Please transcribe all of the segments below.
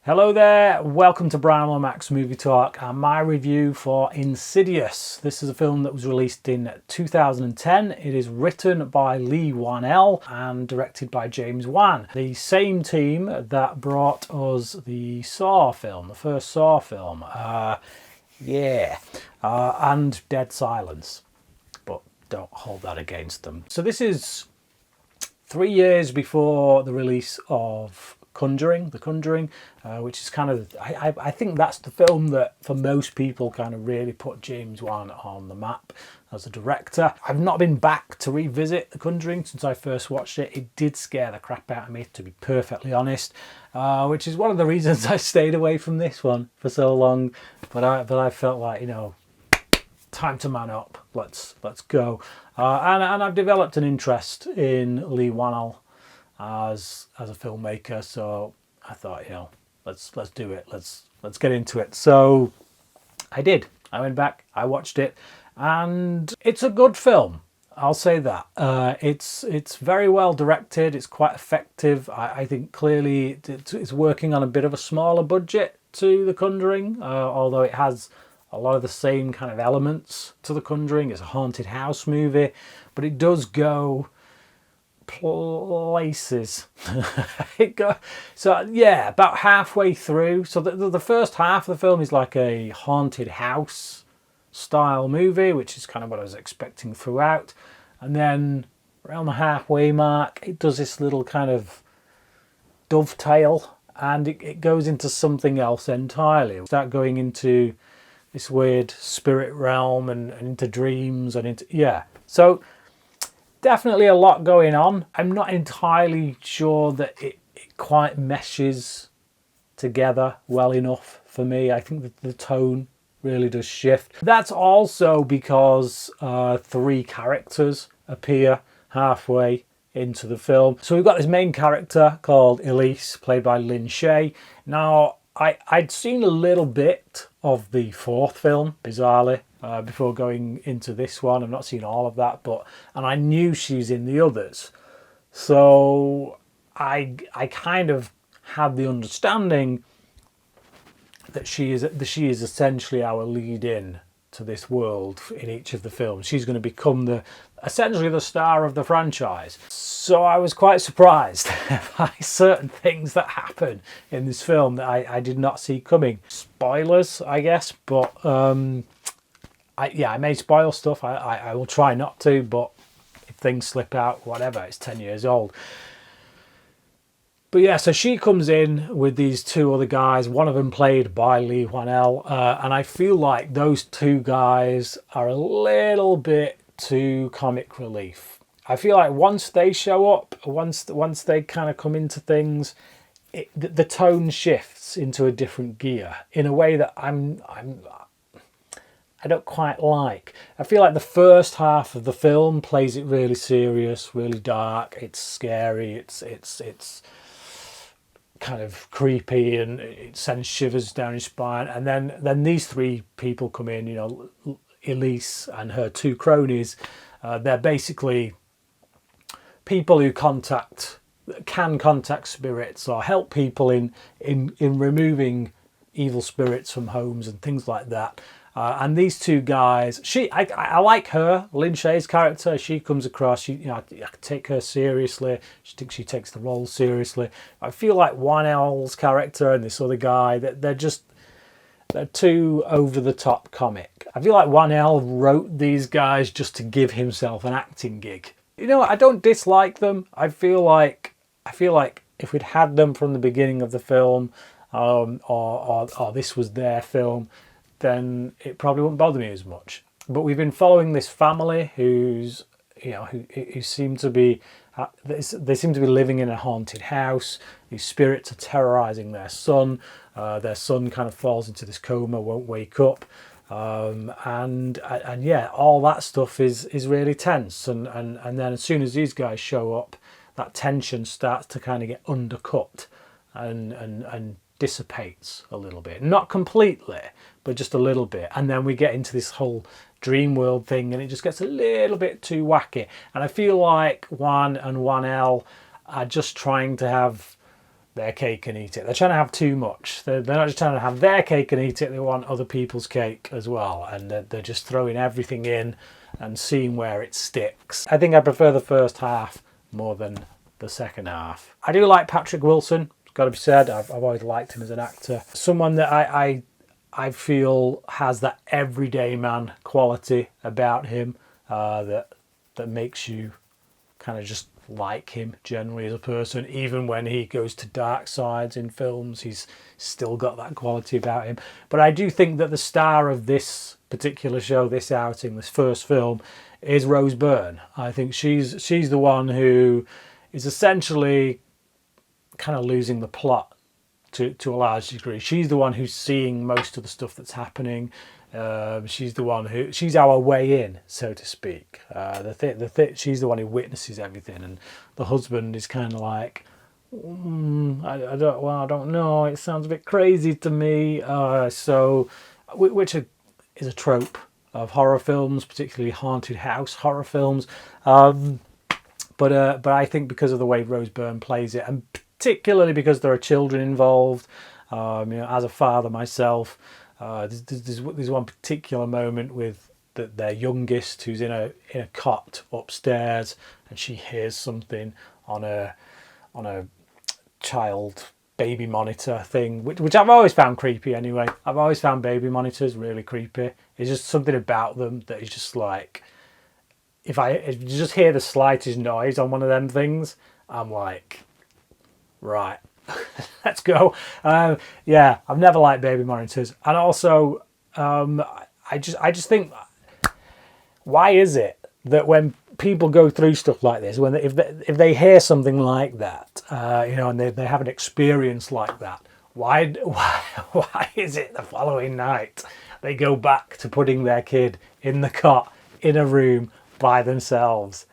Hello there, welcome to Bryan Lomax Movie Talk and my review for Insidious. This is a film that was released in 2010. It is written by Leigh Whannell and directed by James Wan, the same team that brought us the Saw film, the first Saw film. And Dead Silence, but don't hold that against them. So this is 3 years before the release of The Conjuring, which is kind of, I think that's the film that for most people kind of really put James Wan on the map as a director. I've not been back to revisit The Conjuring since I first watched it. It did scare the crap out of me, to be perfectly honest, which is one of the reasons I stayed away from this one for so long. But I felt like, time to man up. Let's go. And I've developed an interest in Leigh Whannell as a filmmaker, so I thought, let's do it. Let's get into it. So I did. I went back, I watched it, and it's a good film. I'll say that. It's very well directed. It's quite effective. I think clearly it's working on a bit of a smaller budget to The Conjuring, although it has a lot of the same kind of elements to The Conjuring. It's a haunted house movie, but it does go places. About halfway through. So the first half of the film is like a haunted house style movie, which is kind of what I was expecting throughout. And then around the halfway mark, it does this little kind of dovetail, and it goes into something else entirely. We start going into this weird spirit realm and into dreams and so definitely a lot going on. I'm not entirely sure that it quite meshes together well enough for me. I think that the tone really does shift. That's also because 3 characters appear halfway into the film. So we've got this main character called Elise, played by Lin Shaye. Now, I'd seen a little bit of the 4th film, bizarrely, before going into this one. I've not seen all of that, and I knew she's in the others. So I kind of had the understanding that she is essentially our lead-in to this world in each of the films. She's going to become essentially the star of the franchise. So I was quite surprised by certain things that happen in this film that I did not see coming. Spoilers, I guess, but I may spoil stuff. I will try not to, but if things slip out, whatever, it's 10 years old. But yeah, so she comes in with these 2 other guys, one of them played by Leigh Whannell, and I feel like those 2 guys are a little bit too comic relief. I feel like once they show up, once they kind of come into things, the tone shifts into a different gear in a way that I don't quite like. I feel like the first half of the film plays it really serious, really dark. It's scary. It's kind of creepy, and it sends shivers down your spine. And then these 3 people come in. Elise and her 2 cronies. They're basically people who can contact spirits or help people in removing evil spirits from homes and things like that. And these 2 guys, I like her, Lin Shaye's character. She comes across, I take her seriously. She takes the role seriously. I feel like Whannell's character and this other guy, they're too over the top comic. I feel like Whannell wrote these guys just to give himself an acting gig. I don't dislike them. I feel like if we'd had them from the beginning of the film, or this was their film, then it probably wouldn't bother me as much. But we've been following this family who seem to be living in a haunted house. These spirits are terrorizing their son. Their son kind of falls into this coma, won't wake up. And all that stuff is really tense. And then as soon as these guys show up, that tension starts to kind of get undercut and dissipates a little bit. Not completely, but just a little bit. And then we get into this whole dream world thing, and it just gets a little bit too wacky. And I feel like Wan and Whannell are just trying to have their cake and eat it. They're trying to have too much. They're not just trying to have their cake and eat it, they want other people's cake as well. And they're just throwing everything in and seeing where it sticks. I think I prefer the first half more than the second half. I do like Patrick Wilson, it's got to be said. I've always liked him as an actor. Someone that I feel has that everyday man quality about him that makes you kind of just like him generally as a person. Even when he goes to dark sides in films, he's still got that quality about him. But I do think that the star of this particular show, this outing, this first film, is Rose Byrne. I think she's the one who is essentially kind of losing the plot to a large degree. She's the one who's seeing most of the stuff that's happening. She's the one who, she's our way in, so to speak. She's the one who witnesses everything, and the husband is kind of like, I don't know. It sounds a bit crazy to me. Which is a trope of horror films, particularly haunted house horror films. But I think because of the way Rose Byrne plays it, and particularly because there are children involved, as a father myself. There's one particular moment with their youngest who's in a cot upstairs, and she hears something on a child baby monitor thing, which I've always found creepy anyway. I've always found baby monitors really creepy. It's just something about them that is just like, if you just hear the slightest noise on one of them things, I'm like, right. Let's go. Yeah, I've never liked baby monitors, and also I just think, why is it that when people go through stuff like this, if they hear something like that, and they have an experience like that, why is it the following night they go back to putting their kid in the cot in a room by themselves?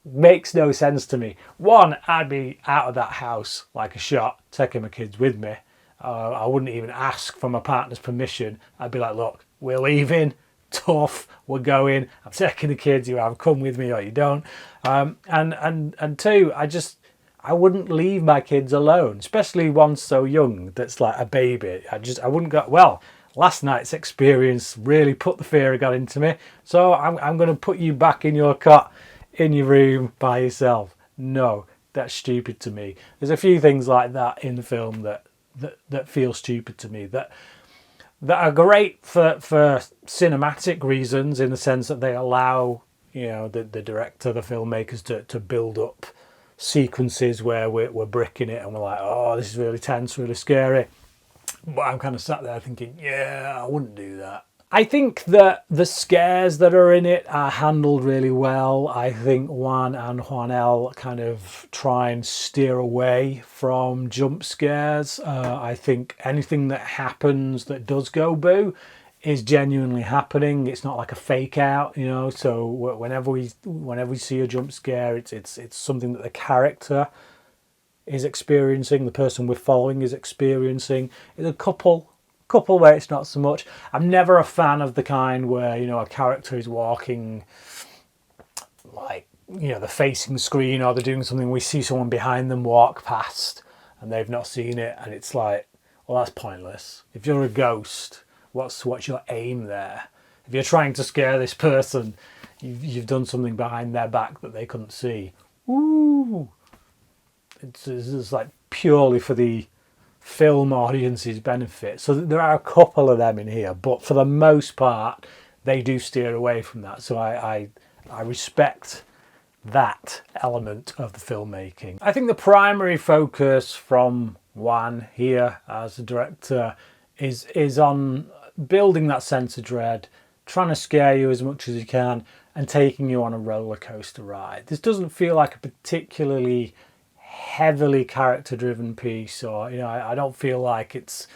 Makes no sense to me. One, I'd be out of that house like a shot, taking my kids with me. I wouldn't even ask for my partner's permission. I'd be like, look, we're leaving, tough, we're going, I'm taking the kids, you either come with me or you don't. And two, I wouldn't leave my kids alone, especially one so young that's like a baby. I wouldn't go, well, last night's experience really put the fear of God into me, so I'm going to put you back in your cot in your room by yourself. No, that's stupid to me. There's a few things like that in the film that feel stupid to me, that are great for cinematic reasons, in the sense that they allow the director, the filmmakers to build up sequences where we're bricking it and we're like, oh, this is really tense, really scary. But I'm kind of sat there thinking, yeah, I wouldn't do that. I think that the scares that are in it are handled really well. I think Wan and Whannell kind of try and steer away from jump scares. I think anything that happens that does go boo is genuinely happening. It's not like a fake out, So whenever we see a jump scare, it's something that the character is experiencing, the person we're following is experiencing. There's a couple where it's not so much. I'm never a fan of the kind where a character is walking, like they're facing the screen, or they're doing something, we see someone behind them walk past and they've not seen it, and it's like, well, that's pointless. If you're a ghost, what's your aim there? If you're trying to scare this person, you've done something behind their back that they couldn't see. Ooh, it's like purely for the film audience's benefit. So there are a couple of them in here, but for the most part they do steer away from that. So I respect that element of the filmmaking. I think the primary focus from Wan here as a director is on building that sense of dread, trying to scare you as much as you can, and taking you on a roller coaster ride. This doesn't feel like a particularly heavily character driven piece, or I don't feel like it's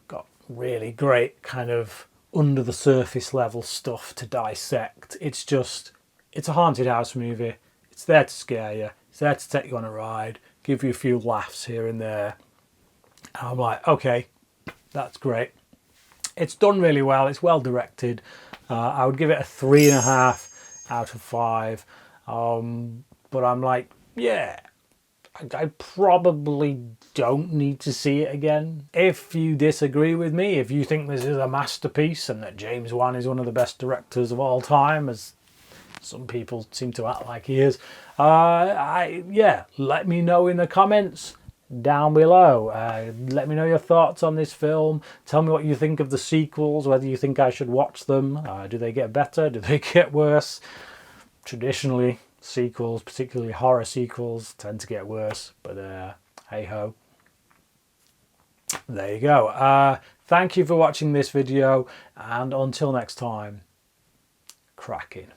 got really great kind of under the surface level stuff to dissect. It's a haunted house movie. It's there to scare you, it's there to take you on a ride, give you a few laughs here and there. And I'm like, okay, that's great. It's done really well, it's well directed. I would give it a 3.5 out of 5. But I'm like, yeah, I probably don't need to see it again. If you disagree with me, if you think this is a masterpiece and that James Wan is one of the best directors of all time, as some people seem to act like he is, yeah, let me know in the comments down below. Let me know your thoughts on this film. Tell me what you think of the sequels, whether you think I should watch them. Do they get better? Do they get worse? Traditionally, sequels, particularly horror sequels, tend to get worse, but hey ho. There you go. Thank you for watching this video, and until next time, cracking.